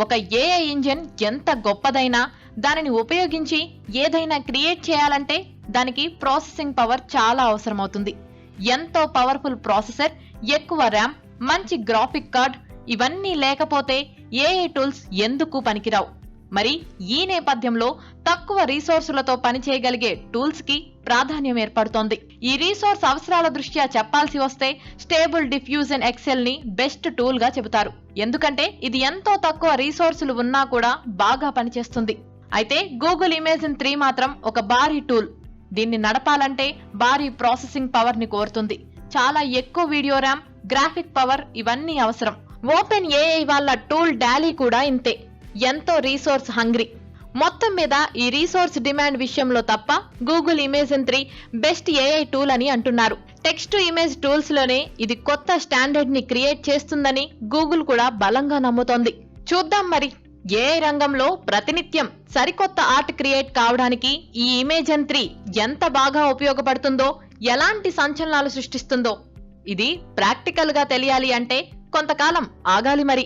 ఒక AI engine ఎంత గొప్పదైనా దానిని ఉపయోగించి ఏదైనా క్రియేట్ చేయాలంటే దానికి ప్రాసెసింగ్ పవర్ చాలా అవసరమవుతుంది. ఎంతో పవర్ఫుల్ ప్రాసెసర్, ఎక్కువ ర్యామ్, మంచి గ్రాఫిక్ కార్డ్ ఇవన్నీ లేకపోతే ఏఐ టూల్స్ ఎందుకు పనికిరావు. మరి ఈ నేపథ్యంలో తక్కువ రీసోర్సులతో పనిచేయగలిగే టూల్స్ కి ప్రాధాన్యం ఏర్పడుతోంది. ఈ రీసోర్స్ అవసరాల దృష్ట్యా చెప్పాల్సి వస్తే స్టేబుల్ డిఫ్యూజన్ ఎక్సెల్ ని బెస్ట్ టూల్ గా చెబుతారు. ఎందుకంటే ఇది ఎంతో తక్కువ రీసోర్సులు ఉన్నా కూడా బాగా పనిచేస్తుంది. అయితే గూగుల్ ఇమేజిన్ 3 మాత్రం ఒక భారీ టూల్. దీన్ని నడపాలంటే భారీ ప్రాసెసింగ్ పవర్ ని కోరుతుంది. చాలా ఎక్కువ వీడియో ర్యామ్, గ్రాఫిక్ పవర్ ఇవన్నీ అవసరం. ఓపెన్ ఏఐ వాళ్ళ టూల్ డాలీ కూడా ఇంతే, ఎంతో రీసోర్స్ హంగ్రీ. మొత్తం మీద ఈ రీసోర్స్ డిమాండ్ విషయంలో తప్ప Google imagine 3 best AI tool అని అంటున్నారు. టెక్స్ట్ టు ఇమేజ్ టూల్స్ లోనే ఇది కొత్త స్టాండర్డ్ ని క్రియేట్ చేస్తుందని గూగుల్ కూడా బలంగా నమ్ముతోంది. చూద్దాం మరి ఏఐ రంగంలో ప్రతినిత్యం సరికొత్త ఆర్ట్ క్రియేట్ కావడానికి ఈ ఇమేజిన్ 3 ఎంత బాగా ఉపయోగపడుతుందో, ఎలాంటి సంచలనాలు సృష్టిస్తుందో ఇది ప్రాక్టికల్ గా తెలియాలి అంటే కొంతకాలం ఆగాలి మరి.